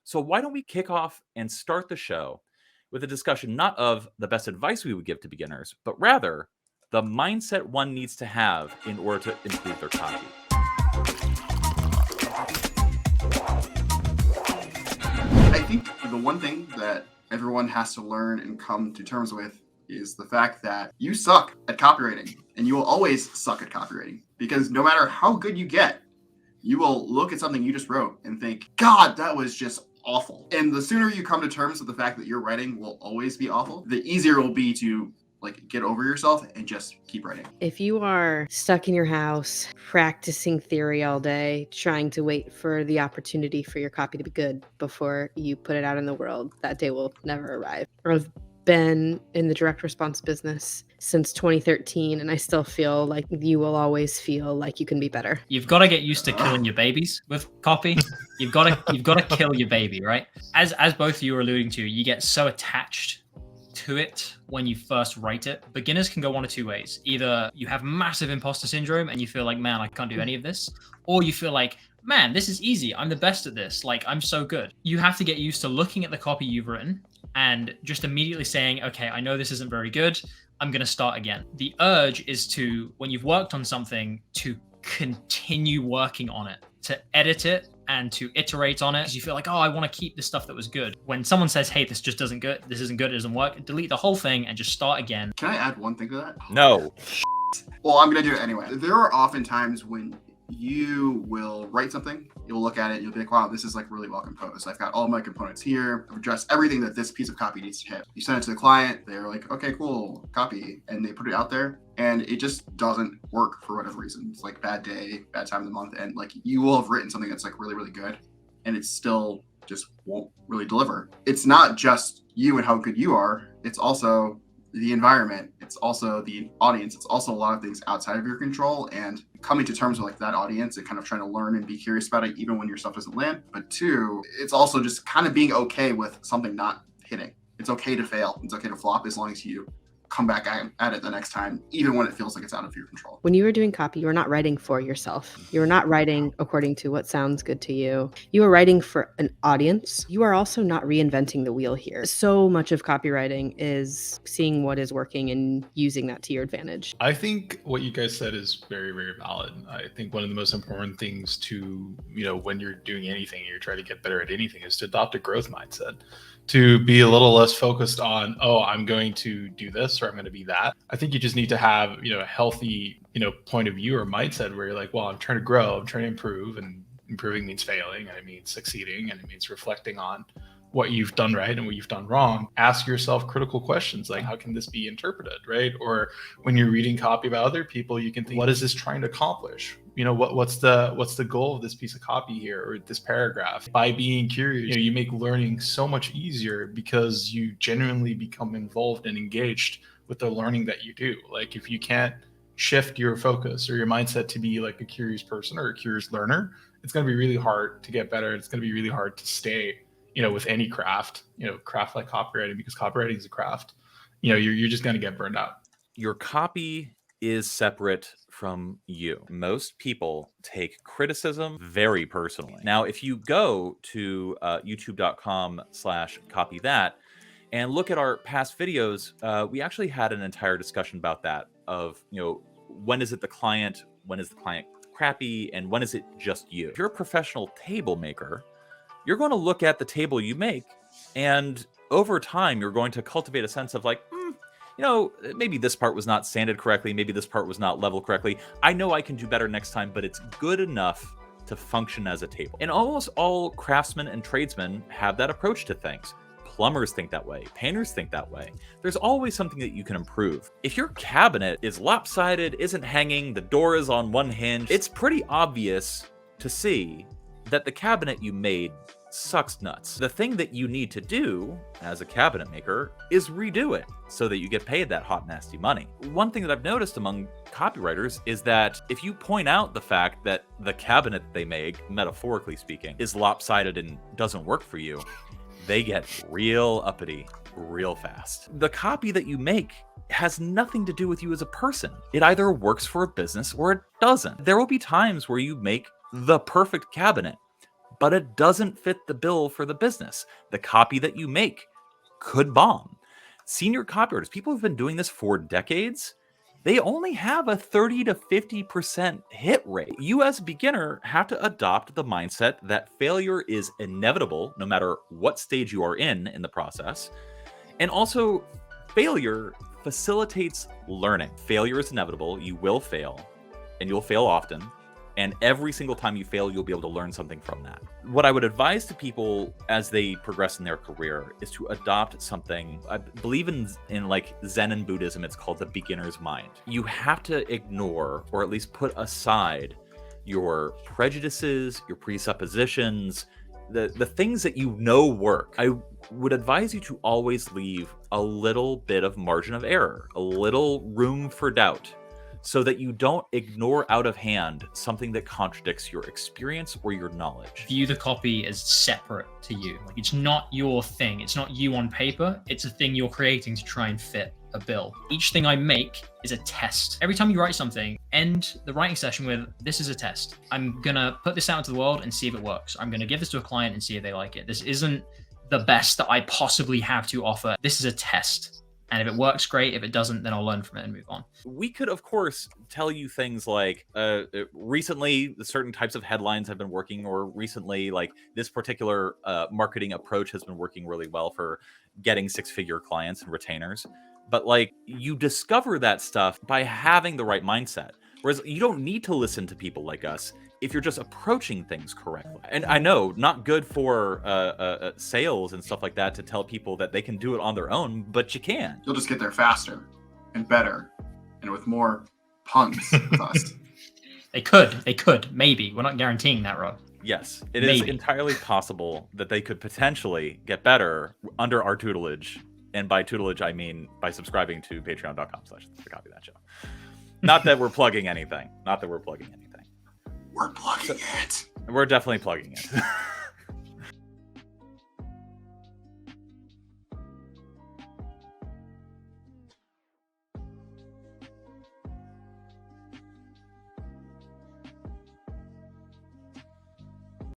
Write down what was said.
So why don't we kick off and start the show with a discussion not of the best advice we would give to beginners, but rather the mindset one needs to have in order to improve their copy. I think the one thing that everyone has to learn and come to terms with is the fact that you suck at copywriting, and you will always suck at copywriting, because no matter how good you get, you will look at something you just wrote and think, God, that was just awful. And the sooner you come to terms with the fact that your writing will always be awful, the easier it will be to get over yourself and just keep writing. If you are stuck in your house, practicing theory all day, trying to wait for the opportunity for your copy to be good before you put it out in the world, that day will never arrive. I've been in the direct response business since 2013, and I still feel like you will always feel like you can be better. You've got to get used to killing your babies with copy. You've got to kill your baby, right? As both of you are alluding to, you get so attached to it when you first write it. Beginners can go one of two ways. Either you have massive imposter syndrome and you feel like, man, I can't do any of this, or you feel like, man, this is easy. I'm the best at this. Like, I'm so good. You have to get used to looking at the copy you've written and just immediately saying, okay, I know this isn't very good. I'm going to start again. The urge is to, when you've worked on something, to continue working on it, to edit it and to iterate on it, because you feel like, oh, I want to keep the stuff that was good. When someone says, hey, this just isn't good, it doesn't work, delete the whole thing and just start again. Can I add one thing to that? No. Well, I'm going to do it anyway. There are often times when you will write something, you'll look at it, you'll be like, wow, this is really well composed. I've got all my components here. I've addressed everything that this piece of copy needs to hit. You send it to the client, they're like, okay, cool, copy. And they put it out there and it just doesn't work for whatever reason. It's bad day, bad time of the month. And you will have written something that's really, really good and it still just won't really deliver. It's not just you and how good you are. It's also the environment, it's also the audience, it's also a lot of things outside of your control, and coming to terms with that audience and kind of trying to learn and be curious about it even when your stuff doesn't land. But two, it's also just kind of being okay with something not hitting. It's okay to fail, it's okay to flop, as long as you come back at it the next time, even when it feels like it's out of your control. When you were doing copy, you were not writing for yourself. You were not writing according to what sounds good to you. You were writing for an audience. You are also not reinventing the wheel here. So much of copywriting is seeing what is working and using that to your advantage. I think what you guys said is very, very valid. I think one of the most important things to, when you're doing anything, you're trying to get better at anything, is to adopt a growth mindset. To be a little less focused on, oh, I'm going to do this or I'm going to be that. I think you just need to have, a healthy, point of view or mindset where you're like, well, I'm trying to grow, I'm trying to improve, and improving means failing, and it means succeeding, and it means reflecting on what you've done right and what you've done wrong. Ask yourself critical questions like, how can this be interpreted, right? Or when you're reading copy about other people, you can think, what is this trying to accomplish? What's the goal of this piece of copy here or this paragraph? By being curious, you make learning so much easier because you genuinely become involved and engaged with the learning that you do. If you can't shift your focus or your mindset to be a curious person or a curious learner, it's going to be really hard to get better. It's going to be really hard to stay, with any craft, craft like copywriting, because copywriting is a craft. You're just going to get burned out. Your copy is separate from you. Most people take criticism very personally. Now, if you go to youtube.com/copythat and look at our past videos, we actually had an entire discussion about that of, when is it the client, when is the client crappy, and when is it just you? If you're a professional table maker, you're going to look at the table you make, and over time, you're going to cultivate a sense of maybe this part was not sanded correctly. Maybe this part was not leveled correctly. I know I can do better next time, but it's good enough to function as a table. And almost all craftsmen and tradesmen have that approach to things. Plumbers think that way. Painters think that way. There's always something that you can improve. If your cabinet is lopsided, isn't hanging, the door is on one hinge, it's pretty obvious to see that the cabinet you made sucks nuts. The thing that you need to do as a cabinet maker is redo it so that you get paid that hot, nasty money. One thing that I've noticed among copywriters is that if you point out the fact that the cabinet they make, metaphorically speaking, is lopsided and doesn't work for you, they get real uppity real fast. The copy that you make has nothing to do with you as a person. It either works for a business or it doesn't. There will be times where you make the perfect cabinet, but it doesn't fit the bill for the business. The copy that you make could bomb. Senior copywriters, people who've been doing this for decades, they only have a 30 to 50% hit rate. You as a beginner have to adopt the mindset that failure is inevitable no matter what stage you are in the process. And also, failure facilitates learning. Failure is inevitable. You will fail, and you'll fail often. And every single time you fail, you'll be able to learn something from that. What I would advise to people as they progress in their career is to adopt something. I believe in like Zen and Buddhism, it's called the beginner's mind. You have to ignore, or at least put aside, your prejudices, your presuppositions, the things that you know work. I would advise you to always leave a little bit of margin of error, a little room for doubt, so that you don't ignore out of hand something that contradicts your experience or your knowledge. View the copy as separate to you. Like, it's not your thing. It's not you on paper. It's a thing you're creating to try and fit a bill. Each thing I make is a test. Every time you write something, end the writing session with, this is a test. I'm gonna put this out into the world and see if it works. I'm gonna give this to a client and see if they like it. This isn't the best that I possibly have to offer. This is a test. And if it works, great. If it doesn't, then I'll learn from it and move on. We could, of course, tell you things like recently certain types of headlines have been working, or recently like this particular marketing approach has been working really well for getting six-figure clients and retainers. But like, you discover that stuff by having the right mindset. Whereas you don't need to listen to people like us if you're just approaching things correctly. And I know, not good for sales and stuff like that to tell people that they can do it on their own, but you can. You'll just get there faster and better and with more puns with us. They could, maybe. We're not guaranteeing that, Rob. Yes, it is entirely possible that they could potentially get better under our tutelage. And by tutelage, I mean by subscribing to patreon.com/thecopythatshow. Not that we're plugging anything. We're plugging it. We're definitely plugging it.